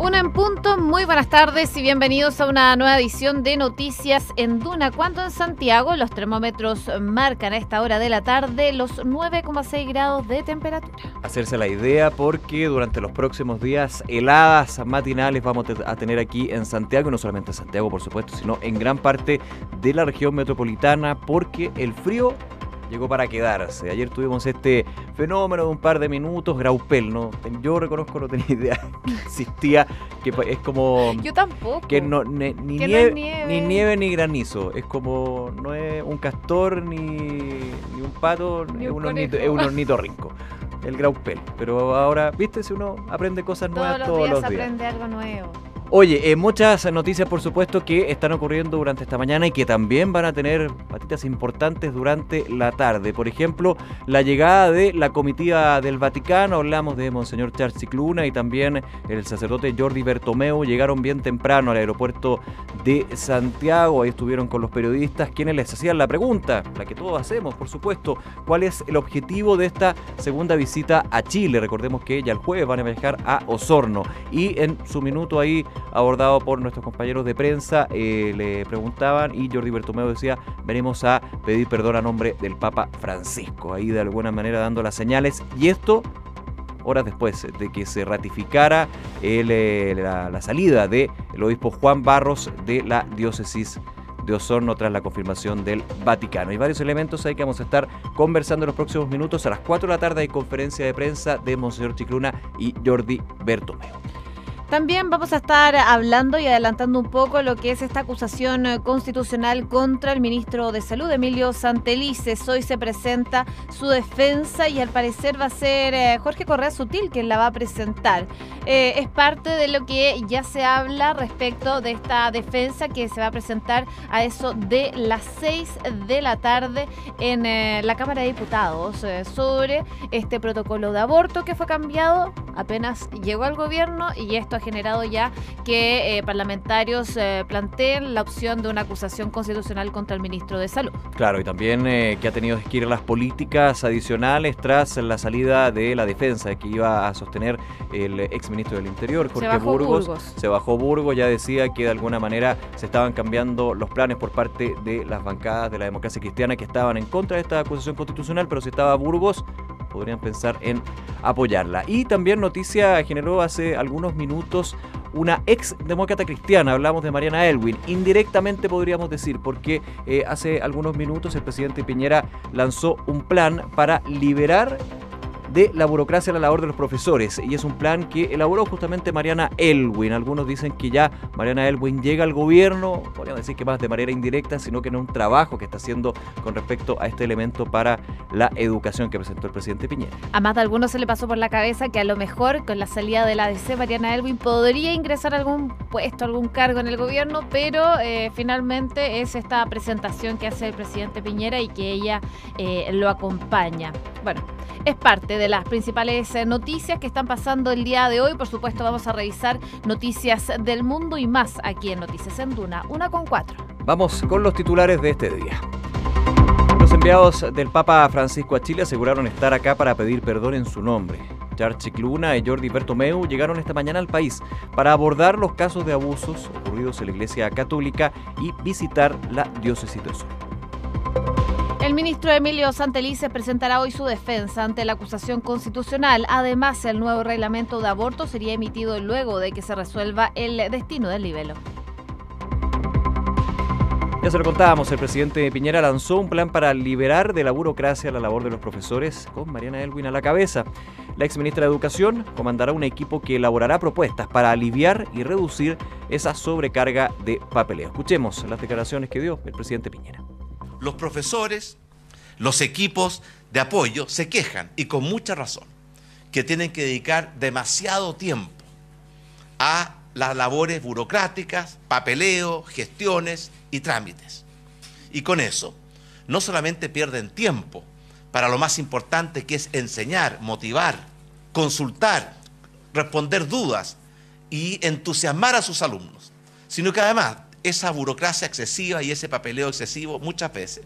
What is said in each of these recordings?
Una en punto, muy buenas tardes y bienvenidos a una nueva edición de Noticias en Duna. Cuando en Santiago los termómetros marcan a esta hora de la tarde los 9,6 grados de temperatura. Hacerse la idea porque durante los próximos días heladas matinales vamos a tener aquí en Santiago, y no solamente en Santiago por supuesto, sino en gran parte de la región metropolitana, porque el frío llegó para quedarse. Ayer tuvimos este fenómeno de un par de minutos, graupel, ¿no? Yo reconozco, no tenía idea que existía, que es como... Yo tampoco. Que no, ni nieve ni granizo. Es como, no es un castor, ni un pato, Ni es un un ornitorrinco. El graupel. Pero ahora, viste, si uno aprende cosas nuevas todos los días. Aprende algo nuevo. Oye, muchas noticias por supuesto que están ocurriendo durante esta mañana y que también van a tener patitas importantes durante la tarde. Por ejemplo, la llegada de la comitiva del Vaticano, hablamos de Monseñor Charles Cicluna y también el sacerdote Jordi Bertomeu, llegaron bien temprano al aeropuerto de Santiago. Ahí estuvieron con los periodistas quienes les hacían la pregunta, la que todos hacemos por supuesto, ¿cuál es el objetivo de esta segunda visita a Chile? Recordemos que ya el jueves van a viajar a Osorno y en su minuto ahí abordado por nuestros compañeros de prensa, le preguntaban y Jordi Bertomeu decía, venimos a pedir perdón a nombre del Papa Francisco, ahí de alguna manera dando las señales, y esto horas después de que se ratificara la salida del obispo Juan Barros de la diócesis de Osorno tras la confirmación del Vaticano. Hay varios elementos ahí que vamos a estar conversando en los próximos minutos. A las 4 de la tarde hay conferencia de prensa de Monseñor Cicluna y Jordi Bertomeu. También vamos a estar hablando y adelantando un poco lo que es esta acusación constitucional contra el ministro de Salud, Emilio Santelices. Hoy se presenta su defensa y al parecer va a ser Jorge Correa Sutil quien la va a presentar. Es parte de lo que ya se habla respecto de esta defensa que se va a presentar a eso de las 6 de la tarde en la Cámara de Diputados sobre este protocolo de aborto que fue cambiado apenas llegó al gobierno, y esto ha generado ya que parlamentarios planteen la opción de una acusación constitucional contra el ministro de Salud. Claro, y también que ha tenido que ir las políticas adicionales tras la salida de la defensa que iba a sostener el exministro del Interior, Jorge Burgos. Se bajó Burgos, ya decía que de alguna manera se estaban cambiando los planes por parte de las bancadas de la democracia cristiana que estaban en contra de esta acusación constitucional, pero si estaba Burgos, podrían pensar en apoyarla. Y también noticia generó hace algunos minutos una ex demócrata cristiana, hablamos de Mariana Elwin, indirectamente podríamos decir, porque hace algunos minutos el presidente Piñera lanzó un plan para liberar de la burocracia a la labor de los profesores, y es un plan que elaboró justamente Mariana Elwin. Algunos dicen que ya Mariana Elwin llega al gobierno, podríamos decir que más de manera indirecta, sino que no un trabajo que está haciendo con respecto a este elemento para la educación que presentó el presidente Piñera. A más de algunos se le pasó por la cabeza que a lo mejor con la salida de la ADC Mariana Elwin podría ingresar a algún puesto, algún cargo en el gobierno, pero finalmente es esta presentación que hace el presidente Piñera y que ella lo acompaña. Bueno, es parte de las principales noticias que están pasando el día de hoy. Por supuesto, vamos a revisar noticias del mundo y más aquí en Noticias en Duna, 1:04. Vamos con los titulares de este día. Los enviados del Papa Francisco a Chile aseguraron estar acá para pedir perdón en su nombre. Charles Cicluna y Jordi Bertomeu llegaron esta mañana al país para abordar los casos de abusos ocurridos en la Iglesia Católica y visitar la diócesis de Osorno. El ministro Emilio Santelices presentará hoy su defensa ante la acusación constitucional. Además, el nuevo reglamento de aborto sería emitido luego de que se resuelva el destino del libelo. Ya se lo contábamos, el presidente Piñera lanzó un plan para liberar de la burocracia la labor de los profesores, con Mariana Elwin a la cabeza. La exministra de Educación comandará un equipo que elaborará propuestas para aliviar y reducir esa sobrecarga de papeleo. Escuchemos las declaraciones que dio el presidente Piñera. Los profesores, los equipos de apoyo se quejan, y con mucha razón, que tienen que dedicar demasiado tiempo a las labores burocráticas, papeleo, gestiones y trámites. Y con eso, no solamente pierden tiempo para lo más importante, que es enseñar, motivar, consultar, responder dudas y entusiasmar a sus alumnos, sino que además esa burocracia excesiva y ese papeleo excesivo muchas veces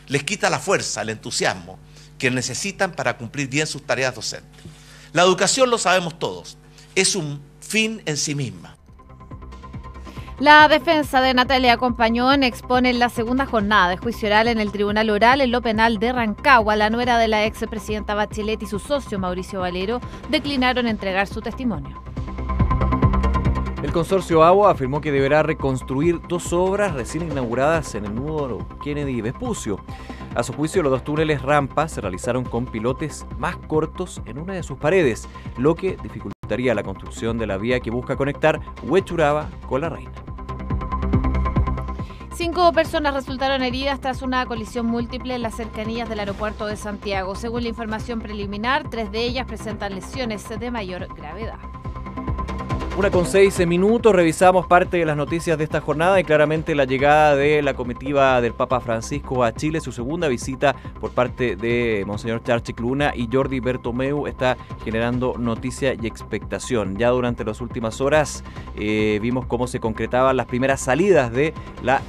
les quita la fuerza, el entusiasmo que necesitan para cumplir bien sus tareas docentes. La educación, lo sabemos todos, es un fin en sí misma. La defensa de Natalia Compañón expone en la segunda jornada de juicio oral en el Tribunal Oral en lo penal de Rancagua. La nuera de la expresidenta Bachelet y su socio Mauricio Valero declinaron entregar su testimonio. El consorcio AGUA afirmó que deberá reconstruir 2 obras recién inauguradas en el nudo Kennedy Vespucio. A su juicio, los 2 túneles rampa se realizaron con pilotes más cortos en una de sus paredes, lo que dificultaría la construcción de la vía que busca conectar Huechuraba con La Reina. 5 personas resultaron heridas tras una colisión múltiple en las cercanías del aeropuerto de Santiago. Según la información preliminar, 3 de ellas presentan lesiones de mayor gravedad. 1:06, revisamos parte de las noticias de esta jornada y claramente la llegada de la comitiva del Papa Francisco a Chile, su segunda visita por parte de Monseñor Charles Scicluna y Jordi Bertomeu está generando noticia y expectación. Ya durante las últimas horas vimos cómo se concretaban las primeras salidas de las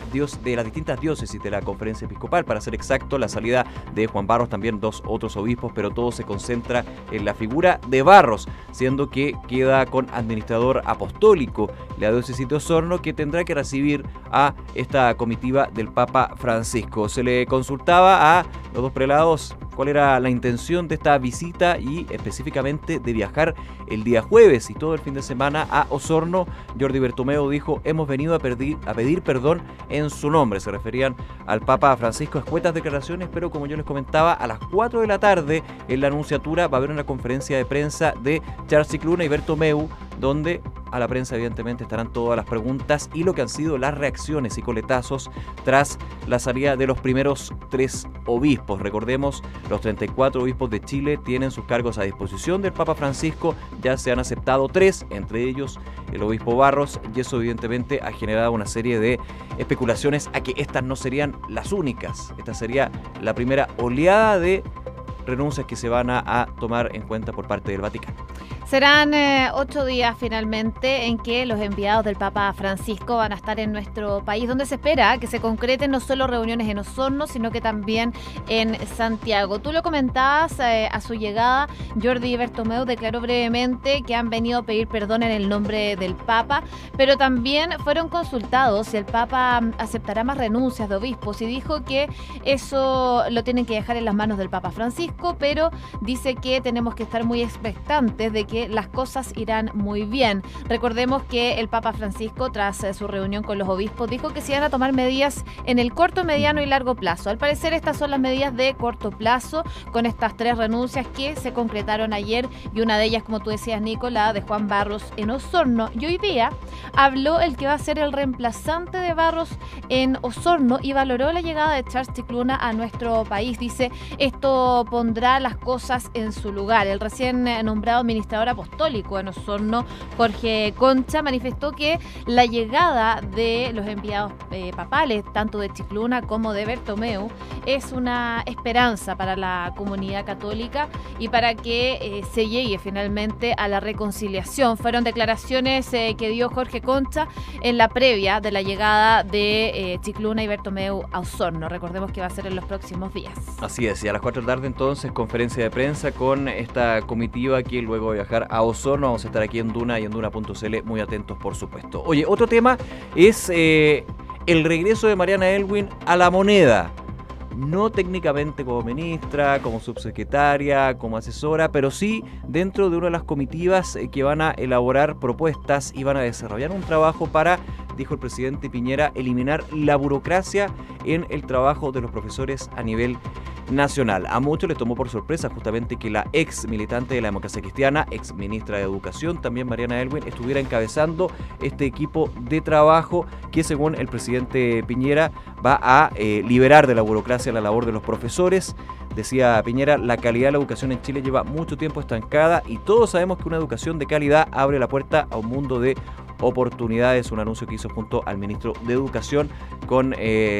distintas diócesis de la conferencia episcopal, para ser exacto, la salida de Juan Barros, también 2 otros obispos, pero todo se concentra en la figura de Barros, siendo que queda con administrador apostólico la diócesis de Osorno, que tendrá que recibir a esta comitiva del Papa Francisco. Se le consultaba a los 2 prelados cuál era la intención de esta visita y específicamente de viajar el día jueves y todo el fin de semana a Osorno. Jordi Bertomeu dijo: hemos venido a pedir perdón en su nombre. Se referían al Papa Francisco. Escuetas declaraciones, pero como yo les comentaba, a las 4 de la tarde en la Anunciatura va a haber una conferencia de prensa de Charles Scicluna y Bertomeu, donde a la prensa evidentemente estarán todas las preguntas y lo que han sido las reacciones y coletazos tras la salida de los primeros 3 obispos. Recordemos, los 34 obispos de Chile tienen sus cargos a disposición del Papa Francisco, ya se han aceptado 3, entre ellos el obispo Barros, y eso evidentemente ha generado una serie de especulaciones a que estas no serían las únicas. Esta sería la primera oleada de renuncias que se van a tomar en cuenta por parte del Vaticano. Serán 8 días finalmente en que los enviados del Papa Francisco van a estar en nuestro país, donde se espera que se concreten no solo reuniones en Osorno, sino que también en Santiago. Tú lo comentabas, a su llegada, Jordi Bertomeu declaró brevemente que han venido a pedir perdón en el nombre del Papa, pero también fueron consultados si el Papa aceptará más renuncias de obispos y dijo que eso lo tienen que dejar en las manos del Papa Francisco, pero dice que tenemos que estar muy expectantes de que las cosas irán muy bien. Recordemos que el Papa Francisco, tras su reunión con los obispos, dijo que se iban a tomar medidas en el corto, mediano y largo plazo. Al parecer estas son las medidas de corto plazo, con estas 3 renuncias que se concretaron ayer, y una de ellas, como tú decías, Nico, la de Juan Barros en Osorno. Y hoy día habló el que va a ser el reemplazante de Barros en Osorno y valoró la llegada de Charles Scicluna a nuestro país. Dice, esto pondrá las cosas en su lugar. El recién nombrado administrador apostólico en Osorno, Jorge Concha, manifestó que la llegada de los enviados papales, tanto de Scicluna como de Bertomeu, es una esperanza para la comunidad católica y para que se llegue finalmente a la reconciliación. Fueron declaraciones que dio Jorge Concha en la previa de la llegada de Scicluna y Bertomeu a Osorno. Recordemos que va a ser en los próximos días. Así es, y a las 4 de la tarde entonces conferencia de prensa con esta comitiva que luego va a viajar a Osorno. Vamos a estar aquí en Duna y en Duna.cl muy atentos, por supuesto. Oye, otro tema es el regreso de Mariana Aelwin a La Moneda. No técnicamente como ministra, como subsecretaria, como asesora, pero sí dentro de una de las comitivas que van a elaborar propuestas y van a desarrollar un trabajo para, dijo el presidente Piñera, eliminar la burocracia en el trabajo de los profesores a nivel nacional. A muchos les tomó por sorpresa justamente que la ex militante de la Democracia Cristiana, ex ministra de Educación, también Mariana Aelwin, estuviera encabezando este equipo de trabajo que, según el presidente Piñera, va a liberar de la burocracia la labor de los profesores. Decía Piñera, la calidad de la educación en Chile lleva mucho tiempo estancada y todos sabemos que una educación de calidad abre la puerta a un mundo de oportunidades. Un anuncio que hizo junto al ministro de Educación con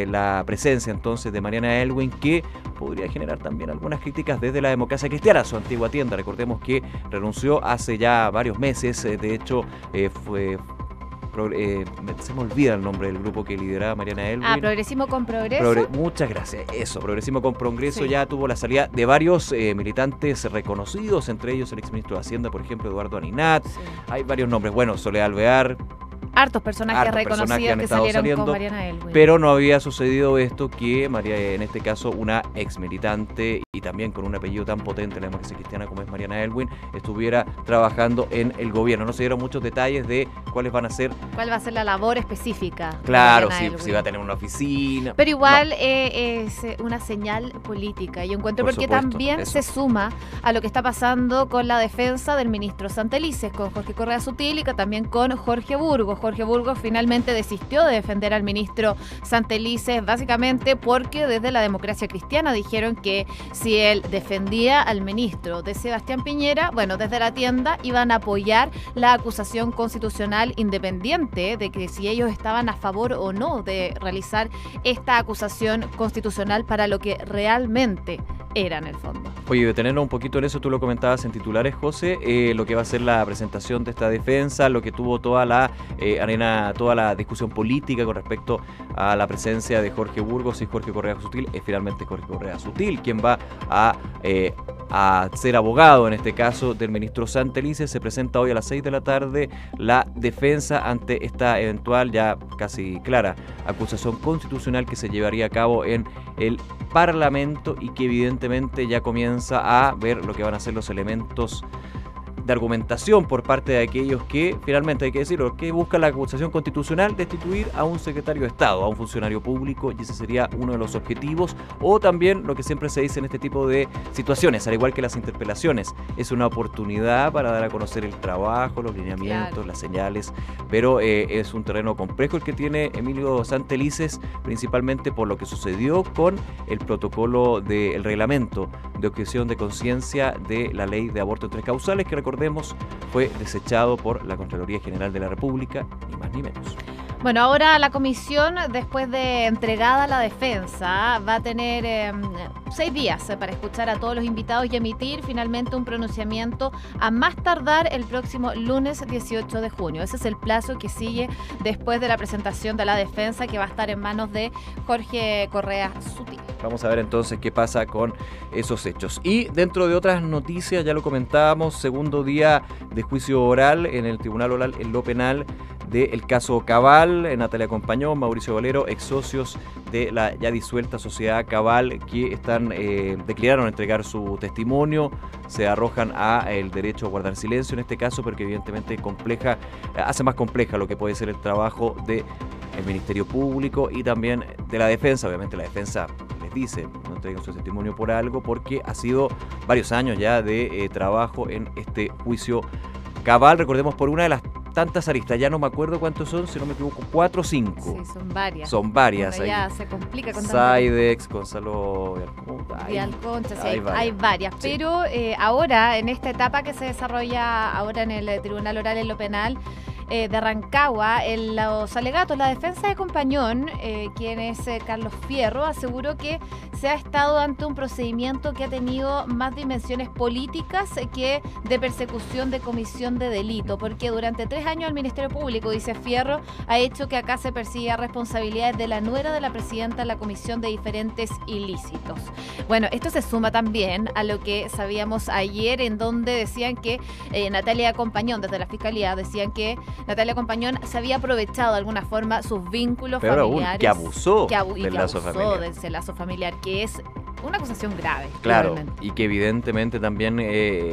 la presencia entonces de Mariana Aelwin, que podría generar también algunas críticas desde la Democracia Cristiana, su antigua tienda. Recordemos que renunció hace ya varios meses, de hecho fue se me olvida el nombre del grupo que lideraba Mariana Elwin. Progresismo con Progreso. Muchas gracias. Eso, Progresismo con Progreso, Sí. ya tuvo la salida de varios militantes reconocidos, entre ellos el exministro de Hacienda, por ejemplo, Eduardo Aninat. Sí. Hay varios nombres. Bueno, Soledad Alvear. Hartos personajes Hartos personajes reconocidos han que estado salieron saliendo, con Mariana Elwin. Pero no había sucedido esto que María, en este caso una ex militante y también con un apellido tan potente en la democracia cristiana como es Mariana Elwin, estuviera trabajando en el gobierno. No se dieron muchos detalles de cuáles van a ser. ¿Cuál va a ser la labor específica? de Claro, Mariana Elwin? si va a tener una oficina. Pero igual No. es una señal política, yo encuentro, Por porque supuesto, también eso. se suma a lo que está pasando con la defensa del ministro Santelices, con Jorge Correa Sutil y que también con Jorge Burgos. Jorge Burgos finalmente desistió de defender al ministro Santelices, básicamente porque desde la democracia cristiana dijeron que si él defendía al ministro de Sebastián Piñera, bueno, desde la tienda iban a apoyar la acusación constitucional independiente de que si ellos estaban a favor o no de realizar esta acusación constitucional para lo que realmente era en el fondo. Oye, detenernos un poquito en eso, tú lo comentabas en titulares, José, lo que va a ser la presentación de esta defensa, lo que tuvo toda la toda la discusión política con respecto a la presencia de Jorge Burgos y Jorge Correa Sutil. Es finalmente Jorge Correa Sutil quien va a ser abogado, en este caso, del ministro Santelices. Se presenta hoy a las 6 de la tarde la defensa ante esta eventual, ya casi clara, acusación constitucional que se llevaría a cabo en el Parlamento y que evidentemente ya comienza a ver lo que van a ser los elementos de argumentación por parte de aquellos que, finalmente hay que decirlo, que buscan la acusación constitucional, destituir a un secretario de Estado, a un funcionario público, y ese sería uno de los objetivos. O también lo que siempre se dice en este tipo de situaciones, al igual que las interpelaciones, es una oportunidad para dar a conocer el trabajo, los lineamientos, Claro, las señales, pero es un terreno complejo el que tiene Emilio Santelices, principalmente por lo que sucedió con el protocolo del reglamento de objeción de conciencia de la ley de aborto en 3 causales, que recordemos fue desechado por la Contraloría General de la República, ni más ni menos. Bueno, ahora la comisión, después de entregada la defensa, va a tener 6 días para escuchar a todos los invitados y emitir finalmente un pronunciamiento a más tardar el próximo lunes 18 de junio. Ese es el plazo que sigue después de la presentación de la defensa, que va a estar en manos de Jorge Correa Sutil. Vamos a ver entonces qué pasa con esos hechos. Y dentro de otras noticias, ya lo comentábamos, segundo día de juicio oral en el Tribunal Oral en lo Penal del caso Cabal. Natalia Compañón, Mauricio Valero, ex socios de la ya disuelta Sociedad Cabal, que declinaron entregar su testimonio, se arrojan a el derecho a guardar silencio en este caso, porque evidentemente hace más compleja lo que puede ser el trabajo del Ministerio Público y también de la defensa. Obviamente la defensa les dice, no entreguen su testimonio por algo, porque ha sido varios años ya de trabajo en este juicio Cabal. Recordemos, por una de las tantas aristas, ya no me acuerdo cuántos son, si no me equivoco, 4 o 5. Sí, son varias. Son varias. Bueno, ya se complica con tanto. Saidex, Gonzalo Vidal Concha, sí, hay hay varias. Sí. Pero ahora, en esta etapa que se desarrolla ahora en el Tribunal Oral en lo Penal de Rancagua, en los alegatos, la defensa de Compañón, quien es Carlos Fierro, aseguró que se ha estado ante un procedimiento que ha tenido más dimensiones políticas que de persecución de comisión de delito, porque durante 3 años el Ministerio Público, dice Fierro, ha hecho que acá se persiga responsabilidades de la nuera de la presidenta en la comisión de diferentes ilícitos. Bueno, esto se suma también a lo que sabíamos ayer, en donde decían que Natalia Compañón, desde la Fiscalía, decían que Natalia Compañón se había aprovechado de alguna forma sus vínculos familiares. Que abusó del lazo familiar. de ese lazo familiar, que es una acusación grave. Claro, realmente. y que evidentemente también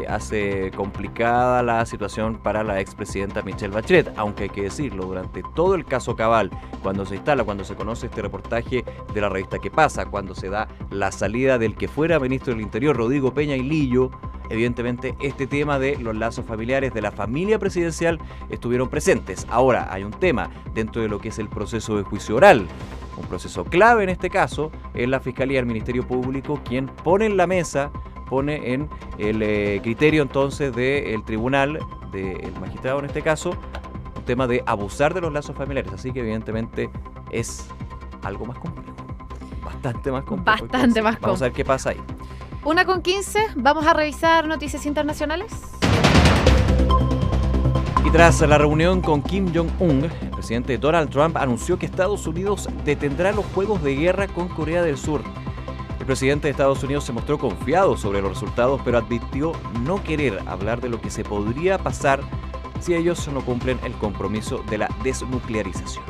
hace complicada la situación para la expresidenta Michelle Bachelet, aunque hay que decirlo, durante todo el caso Cabal, cuando se instala, cuando se conoce este reportaje de la revista ¿Qué pasa?, cuando se da la salida del que fuera ministro del Interior, Rodrigo Peña y Lillo, evidentemente este tema de los lazos familiares de la familia presidencial estuvieron presentes. Ahora hay un tema dentro de lo que es el proceso de juicio oral, un proceso clave en este caso, es la Fiscalía y el Ministerio Público quien pone en la mesa, pone en el criterio entonces del tribunal, del magistrado en este caso, un tema de abusar de los lazos familiares. Así que evidentemente es algo más complejo, bastante más complejo. Bastante más Vamos a ver qué pasa ahí. 1:15, vamos a revisar noticias internacionales. Y tras la reunión con Kim Jong-un, el presidente Donald Trump anunció que Estados Unidos detendrá los juegos de guerra con Corea del Sur. El presidente de Estados Unidos se mostró confiado sobre los resultados, pero advirtió no querer hablar de lo que se podría pasar si ellos no cumplen el compromiso de la desnuclearización.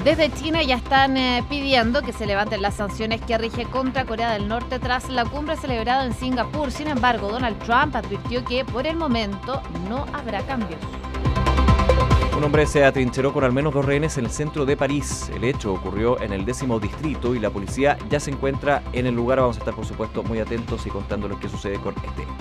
Desde China ya están pidiendo que se levanten las sanciones que rige contra Corea del Norte tras la cumbre celebrada en Singapur. Sin embargo, Donald Trump advirtió que por el momento no habrá cambios. Un hombre se atrincheró con al menos 2 rehenes en el centro de París. El hecho ocurrió en el 10º distrito y la policía ya se encuentra en el lugar. Vamos a estar, por supuesto, muy atentos y contándoles qué sucede con este hecho.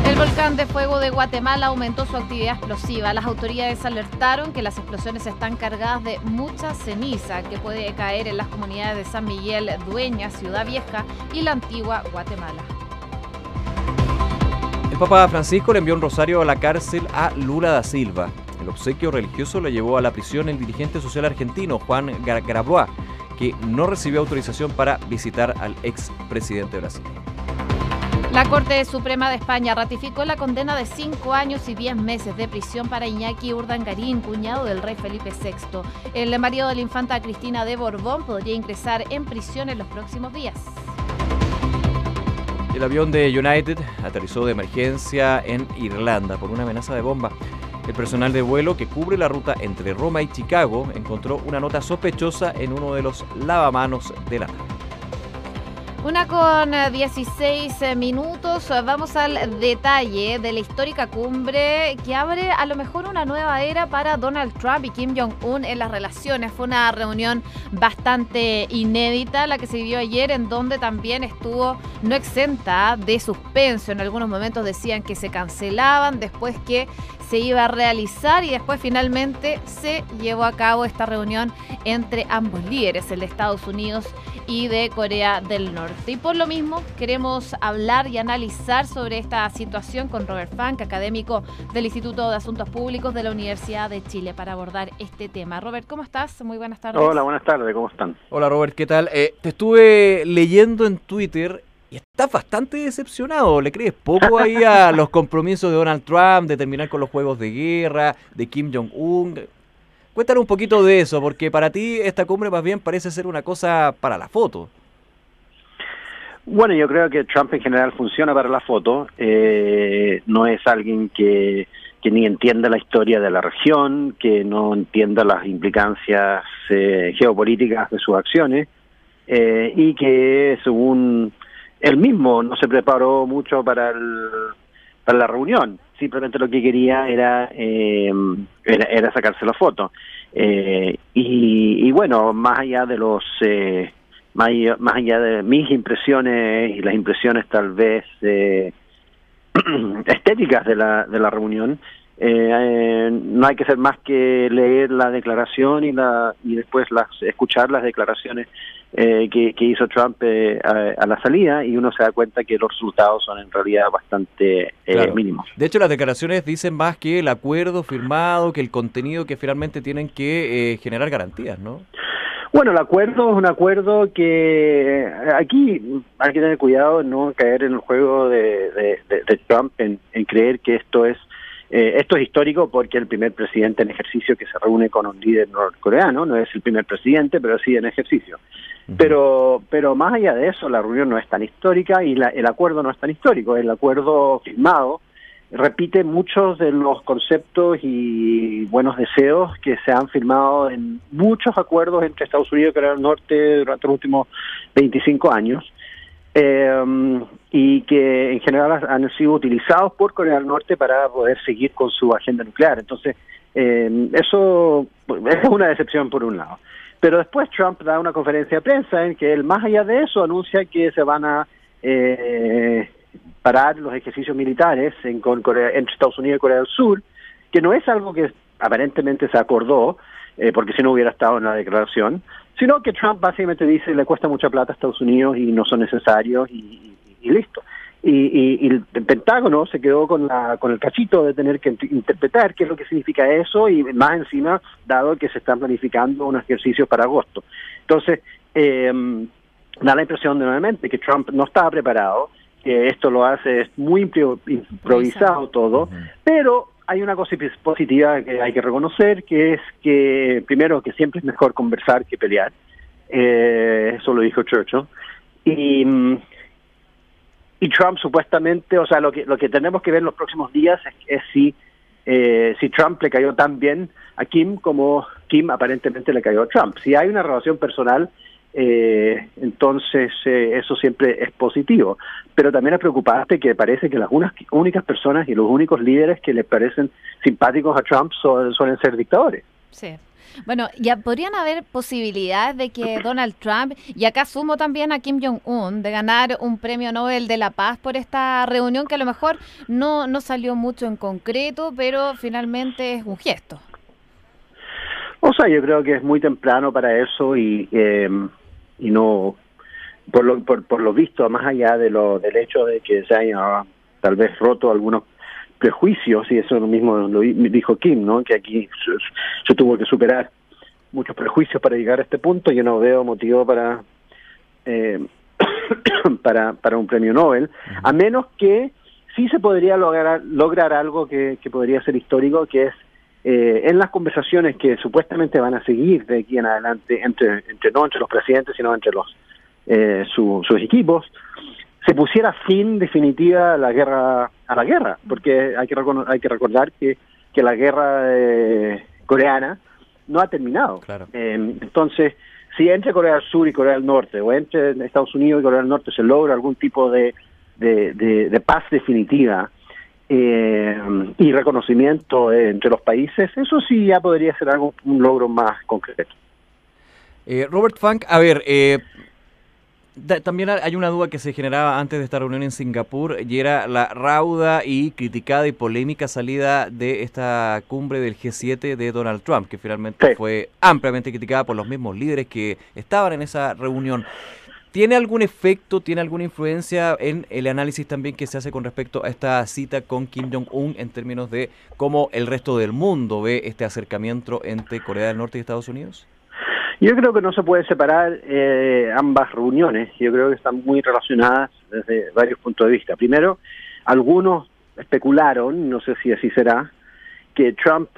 El volcán de fuego de Guatemala aumentó su actividad explosiva. Las autoridades alertaron que las explosiones están cargadas de mucha ceniza que puede caer en las comunidades de San Miguel, Dueñas, Ciudad Vieja y la antigua Guatemala. El Papa Francisco le envió un rosario a la cárcel a Lula da Silva. El obsequio religioso le llevó a la prisión el dirigente social argentino Juan Grabois, que no recibió autorización para visitar al expresidente de Brasil. La Corte Suprema de España ratificó la condena de 5 años y 10 meses de prisión para Iñaki Urdangarín, cuñado del rey Felipe VI. El marido de la infanta Cristina de Borbón podría ingresar en prisión en los próximos días. El avión de United aterrizó de emergencia en Irlanda por una amenaza de bomba. El personal de vuelo que cubre la ruta entre Roma y Chicago encontró una nota sospechosa en uno de los lavamanos de la nave. 1:16 minutos. Vamos al detalle de la histórica cumbre que abre a lo mejor una nueva era para Donald Trump y Kim Jong-un en las relaciones. Fue una reunión bastante inédita la que se vivió ayer, en donde también estuvo no exenta de suspenso. En algunos momentos decían que se cancelaban, después que se iba a realizar y después finalmente se llevó a cabo esta reunión entre ambos líderes, el de Estados Unidos y de Corea del Norte. Y por lo mismo queremos hablar y analizar sobre esta situación con Robert Funk, académico del Instituto de Asuntos Públicos de la Universidad de Chile, para abordar este tema. Robert, ¿cómo estás? Muy buenas tardes. Hola, buenas tardes, ¿cómo están? Hola Robert, ¿qué tal? Te estuve leyendo en Twitter y estás bastante decepcionado. ¿Le crees poco ahí a los compromisos de Donald Trump de terminar con los juegos de guerra, de Kim Jong-un? Cuéntanos un poquito de eso, porque para ti esta cumbre más bien parece ser una cosa para la foto. Bueno, yo creo que Trump en general funciona para la foto. No es alguien que ni entienda la historia de la región, que no entienda las implicancias geopolíticas de sus acciones, y que según él mismo no se preparó mucho para la reunión. Simplemente lo que quería era sacarse la foto. Y bueno, más allá de más allá de mis impresiones y las impresiones tal vez estéticas de la reunión, no hay que hacer más que leer la declaración y después escuchar las declaraciones que hizo Trump a la salida, y uno se da cuenta que los resultados son en realidad bastante mínimos. De hecho, las declaraciones dicen más que el acuerdo firmado, que el contenido que finalmente tienen que generar garantías, ¿no? Bueno, el acuerdo es un acuerdo que aquí hay que tener cuidado de no caer en el juego de Trump en creer que esto es histórico, porque el primer presidente en ejercicio que se reúne con un líder norcoreano. No es el primer presidente, pero sí en ejercicio. Pero más allá de eso, la reunión no es tan histórica y el acuerdo no es tan histórico. El acuerdo firmado repite muchos de los conceptos y buenos deseos que se han firmado en muchos acuerdos entre Estados Unidos y Corea del Norte durante los últimos 25 años. Y que en general han sido utilizados por Corea del Norte para poder seguir con su agenda nuclear. Entonces, eso es una decepción por un lado. Pero después Trump da una conferencia de prensa en que él, más allá de eso, anuncia que se van a parar los ejercicios militares entre Estados Unidos y Corea del Sur, que no es algo que aparentemente se acordó, porque si no hubiera estado en la declaración, sino que Trump básicamente dice le cuesta mucha plata a Estados Unidos y no son necesarios y listo. Y el Pentágono se quedó con el cachito de tener que interpretar qué es lo que significa eso, y más encima, dado que se están planificando unos ejercicios para agosto. Entonces, da la impresión de nuevamente que Trump no estaba preparado, que esto lo hace, es muy improvisado todo, pero hay una cosa positiva que hay que reconocer, que es que, primero, que siempre es mejor conversar que pelear. Eso lo dijo Churchill. Y Trump supuestamente, o sea, lo que tenemos que ver en los próximos días es si Trump le cayó tan bien a Kim como Kim aparentemente le cayó a Trump. Si hay una relación personal, entonces eso siempre es positivo. Pero también es preocupante que parece que las únicas personas y los únicos líderes que le parecen simpáticos a Trump suelen ser dictadores. Sí. Bueno, ya podrían haber posibilidades de que Donald Trump, y acá sumo también a Kim Jong-un, de ganar un premio Nobel de la Paz por esta reunión que a lo mejor no salió mucho en concreto, pero finalmente es un gesto. O sea, yo creo que es muy temprano para eso y no, por lo visto, más allá del hecho de que se haya tal vez roto algunos prejuicios, y eso lo mismo lo dijo Kim, ¿no? Que aquí se tuvo que superar muchos prejuicios para llegar a este punto. Yo no veo motivo para un premio Nobel, a menos que sí se podría lograr algo que podría ser histórico, que es en las conversaciones que supuestamente van a seguir de aquí en adelante no entre los presidentes, sino entre sus equipos, se pusiera fin definitiva a la guerra, porque hay que recordar que la guerra coreana no ha terminado. Claro. Entonces, si entre Corea del Sur y Corea del Norte, o entre Estados Unidos y Corea del Norte, se logra algún tipo de paz definitiva y reconocimiento entre los países, eso sí ya podría ser un logro más concreto. Robert Funk, a ver, también hay una duda que se generaba antes de esta reunión en Singapur, y era la rauda y criticada y polémica salida de esta cumbre del G7 de Donald Trump, que finalmente fue ampliamente criticada por los mismos líderes que estaban en esa reunión. ¿Tiene algún efecto, tiene alguna influencia en el análisis también que se hace con respecto a esta cita con Kim Jong-un en términos de cómo el resto del mundo ve este acercamiento entre Corea del Norte y Estados Unidos? Yo creo que no se puede separar ambas reuniones. Yo creo que están muy relacionadas desde varios puntos de vista. Primero, algunos especularon, no sé si así será, que Trump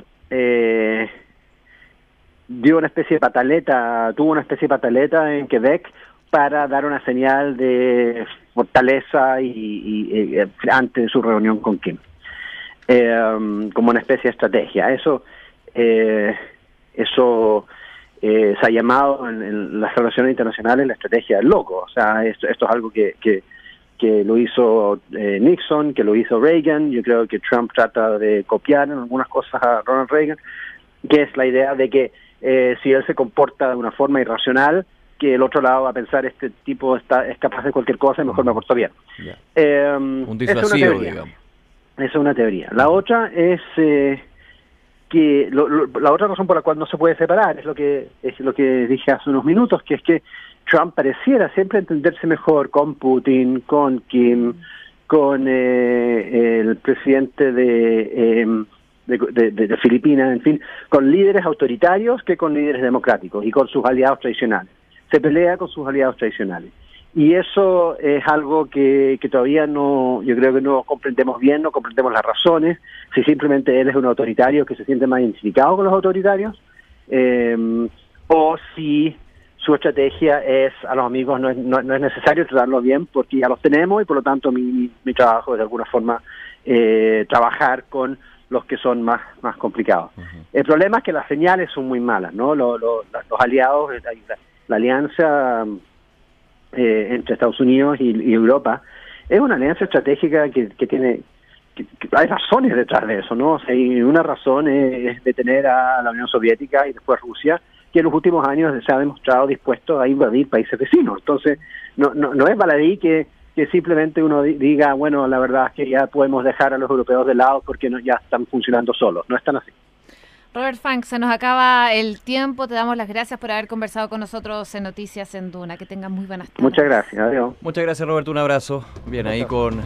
tuvo una especie de pataleta en Quebec para dar una señal de fortaleza y ante su reunión con Kim, como una especie de estrategia. Eso se ha llamado en las relaciones internacionales la estrategia del loco. O sea, esto es algo que lo hizo Nixon, que lo hizo Reagan. Yo creo que Trump trata de copiar en algunas cosas a Ronald Reagan, que es la idea de que si él se comporta de una forma irracional, que el otro lado va a pensar, este tipo es capaz de cualquier cosa y mejor me porto bien. Yeah. Un disuasivo, digamos. Esa es una teoría. La otra es que la otra razón por la cual no se puede separar es lo que dije hace unos minutos, que es que Trump pareciera siempre entenderse mejor con Putin, con Kim, con el presidente de Filipinas, en fin, con líderes autoritarios que con líderes democráticos y con sus aliados tradicionales. Se pelea con sus aliados tradicionales. Y eso es algo que todavía yo creo que no comprendemos bien, no comprendemos las razones, si simplemente él es un autoritario que se siente más identificado con los autoritarios, o si su estrategia es a los amigos no es necesario tratarlos bien porque ya los tenemos y por lo tanto mi trabajo es de alguna forma trabajar con los que son más complicados. Uh-huh. El problema es que las señales son muy malas, ¿no? Los aliados, la alianza entre Estados Unidos y Europa es una alianza estratégica que tiene que hay razones detrás de eso, ¿no? O sea, y una razón es detener a la Unión Soviética y después Rusia, que en los últimos años se ha demostrado dispuesto a invadir países vecinos. Entonces no es baladí que simplemente uno diga, bueno, la verdad es que ya podemos dejar a los europeos de lado porque ya están funcionando solos. No están así. Robert Funk, se nos acaba el tiempo. Te damos las gracias por haber conversado con nosotros en Noticias en Duna. Que tengan muy buenas tardes. Muchas gracias. Adiós. Muchas gracias, Roberto. Un abrazo. Bien, ahí con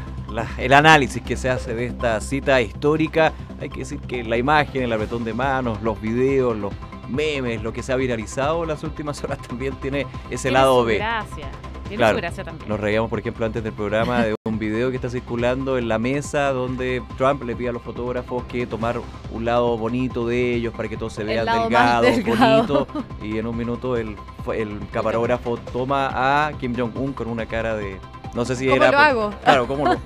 el análisis que se hace de esta cita histórica. Hay que decir que la imagen, el apretón de manos, los videos, los memes, lo que se ha viralizado en las últimas horas también tiene ese lado B. Gracias. Tiene claro, su gracia también. Nos reíamos, por ejemplo, antes del programa de un un video que está circulando en la mesa donde Trump le pide a los fotógrafos que tomar un lado bonito de ellos para que todos se vean delgados, bonito, y en un minuto el camarógrafo toma a Kim Jong-un con una cara de... No sé si ¿Cómo era... lo hago? Claro, ¿cómo lo...?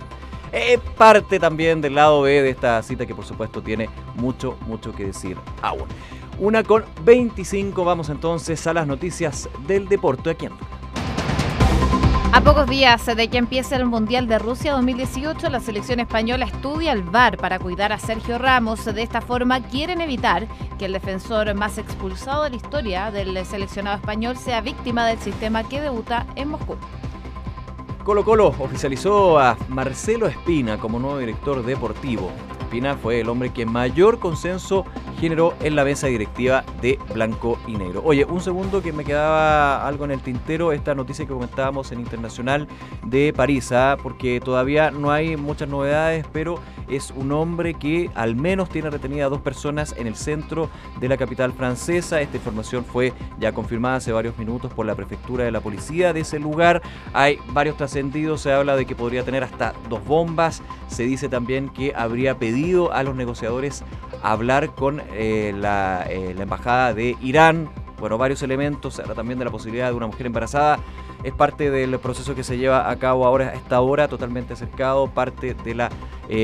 Parte también del lado B de esta cita que por supuesto tiene mucho que decir aún. 1:25, vamos entonces a las noticias del deporte aquí en Duna. A pocos días de que empiece el Mundial de Rusia 2018, la selección española estudia el VAR para cuidar a Sergio Ramos. De esta forma quieren evitar que el defensor más expulsado de la historia del seleccionado español sea víctima del sistema que debuta en Moscú. Colo-Colo oficializó a Marcelo Espina como nuevo director deportivo. Espina fue el hombre que mayor consenso generó en la mesa directiva de Blanco y Negro. Oye, un segundo que me quedaba algo en el tintero, esta noticia que comentábamos en Internacional de París, porque todavía no hay muchas novedades, pero es un hombre que al menos tiene retenida a 2 personas en el centro de la capital francesa. Esta información fue ya confirmada hace varios minutos por la prefectura de la policía de ese lugar. Hay varios trascendidos, se habla de que podría tener hasta 2 bombas. Se dice también que habría pedido a los negociadores hablar con la embajada de Irán. Bueno, varios elementos, se habla también de la posibilidad de una mujer embarazada. Es parte del proceso que se lleva a cabo ahora, a esta hora, totalmente cercado, parte de la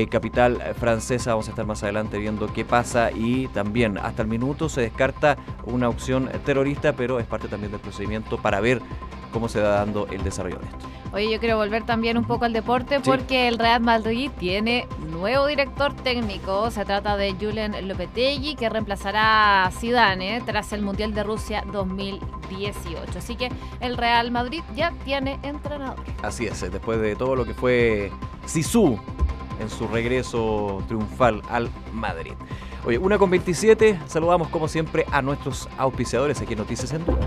capital francesa. Vamos a estar más adelante viendo qué pasa, y también hasta el minuto se descarta una opción terrorista, pero es parte también del procedimiento para ver cómo se va dando el desarrollo de esto. Oye, yo quiero volver también un poco al deporte porque el Real Madrid tiene nuevo director técnico. Se trata de Julen Lopetegui, que reemplazará a Zidane tras el Mundial de Rusia 2018. Así que el Real Madrid ya tiene entrenador. Así es, después de todo lo que fue Zizou en su regreso triunfal al Madrid. Oye, 1:27, saludamos como siempre a nuestros auspiciadores aquí en Noticias en Duna.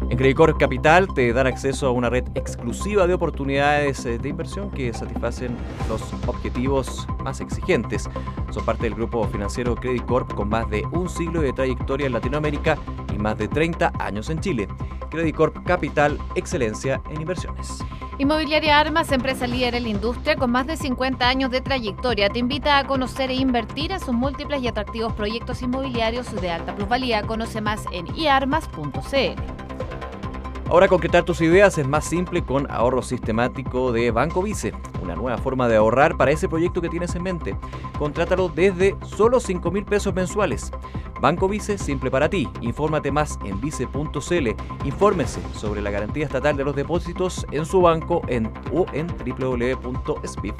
En Credit Corp Capital te dan acceso a una red exclusiva de oportunidades de inversión que satisfacen los objetivos más exigentes. Son parte del grupo financiero Credit Corp, con más de un siglo de trayectoria en Latinoamérica y más de 30 años en Chile. Credit Corp Capital, excelencia en inversiones. Inmobiliaria Armas, empresa líder en la industria con más de 50 años de trayectoria, te invita a conocer e invertir en sus múltiples y atractivos proyectos inmobiliarios de alta plusvalía. Conoce más en iarmas.cl. Ahora concretar tus ideas es más simple con ahorro sistemático de Banco Vice, una nueva forma de ahorrar para ese proyecto que tienes en mente. Contrátalo desde solo 5.000 pesos mensuales. Banco Vice, simple para ti. Infórmate más en vice.cl. Infórmese sobre la garantía estatal de los depósitos en su banco o en www.spif.cl.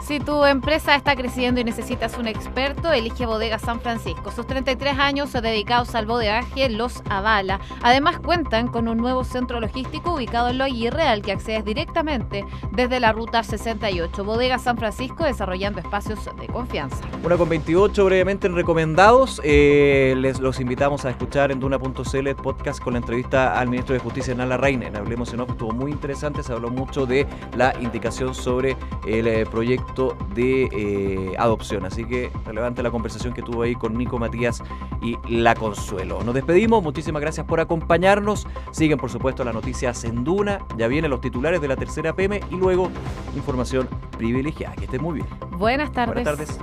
Si tu empresa está creciendo y necesitas un experto, elige Bodegas San Francisco. Sus 33 años dedicados al bodegaje los avala. Además, cuentan con un nuevo centro logístico ubicado en Loaguirre, al que accedes directamente desde la ruta 68. Bodegas San Francisco, desarrollando espacios de confianza. 1:28, brevemente en recomendados. Les los invitamos a escuchar en Duna.cl el podcast con la entrevista al ministro de Justicia, Nala Larraín. En Hablemos en Off estuvo muy interesante, se habló mucho de la indicación sobre el proyecto de adopción, así que relevante la conversación que tuvo ahí con Nico Matías y la Consuelo. Nos despedimos, muchísimas gracias por acompañarnos. Siguen por supuesto las noticias en Duna, ya vienen los titulares de la tercera PM y luego información privilegiada. Que estén muy bien. Buenas tardes. Buenas tardes.